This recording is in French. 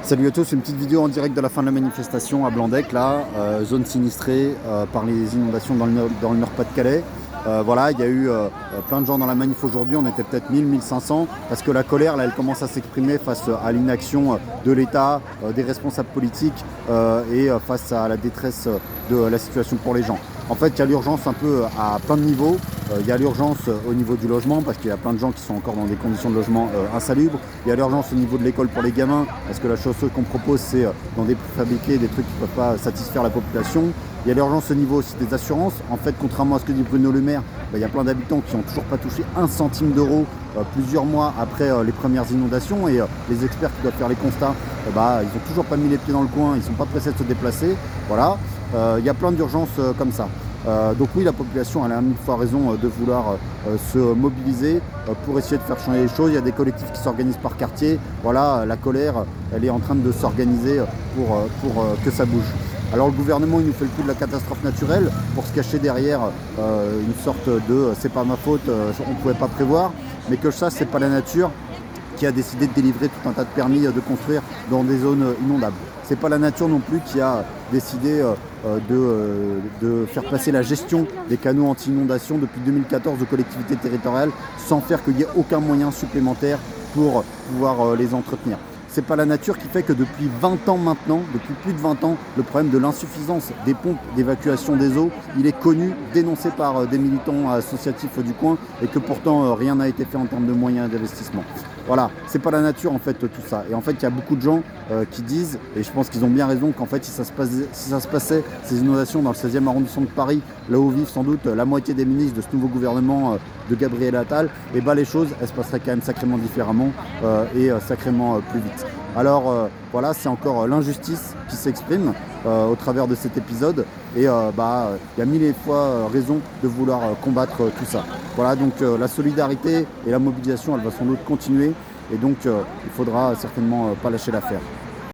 Salut à tous, une petite vidéo en direct de la fin de la manifestation à Blandec, là, zone sinistrée par les inondations dans le Nord-Pas-de-Calais. Voilà, il y a eu plein de gens dans la manif aujourd'hui, on était peut-être 1000-1500, parce que la colère, là, elle commence à s'exprimer face à l'inaction de l'État, des responsables politiques et face à la détresse de la situation pour les gens. En fait, il y a l'urgence un peu à plein de niveaux. Il y a l'urgence au niveau du logement, parce qu'il y a plein de gens qui sont encore dans des conditions de logement insalubres. Il y a l'urgence au niveau de l'école pour les gamins, parce que la chose qu'on propose, c'est dans des préfabriqués, des trucs qui ne peuvent pas satisfaire la population. Il y a l'urgence au niveau aussi des assurances. En fait, contrairement à ce que dit Bruno Le Maire, il y a plein d'habitants qui n'ont toujours pas touché un centime d'euro plusieurs mois après les premières inondations. Et les experts qui doivent faire les constats, ils n'ont toujours pas mis les pieds dans le coin, ils ne sont pas pressés de se déplacer. Voilà, il y a plein d'urgences comme ça. Donc oui, la population elle a mille fois raison de vouloir se mobiliser pour essayer de faire changer les choses. Il y a des collectifs qui s'organisent par quartier. Voilà, la colère, elle est en train de s'organiser pour que ça bouge. Alors le gouvernement, il nous fait le coup de la catastrophe naturelle pour se cacher derrière une sorte de « c'est pas ma faute, on ne pouvait pas prévoir ». Mais que ça, c'est pas la nature qui a décidé de délivrer tout un tas de permis de construire dans des zones inondables. C'est pas la nature non plus qui a décidé de faire passer la gestion des canaux anti-inondation depuis 2014 aux collectivités territoriales sans faire qu'il y ait aucun moyen supplémentaire pour pouvoir les entretenir. C'est pas la nature qui fait que depuis 20 ans maintenant, depuis plus de 20 ans, le problème de l'insuffisance des pompes d'évacuation des eaux, il est connu, dénoncé par des militants associatifs du coin et que pourtant rien n'a été fait en termes de moyens d'investissement. Voilà, c'est pas la nature en fait tout ça. Et en fait, il y a beaucoup de gens qui disent, et je pense qu'ils ont bien raison, qu'en fait si ça se passait, ces inondations dans le 16e arrondissement de Paris, là où vivent sans doute la moitié des ministres de ce nouveau gouvernement de Gabriel Attal, et les choses, elles se passeraient quand même sacrément différemment et sacrément plus vite. Alors voilà, c'est encore l'injustice qui s'exprime au travers de cet épisode et il y a mille fois raison de vouloir combattre tout ça. Voilà, donc la solidarité et la mobilisation, elle va sans doute continuer et donc il faudra certainement pas lâcher l'affaire.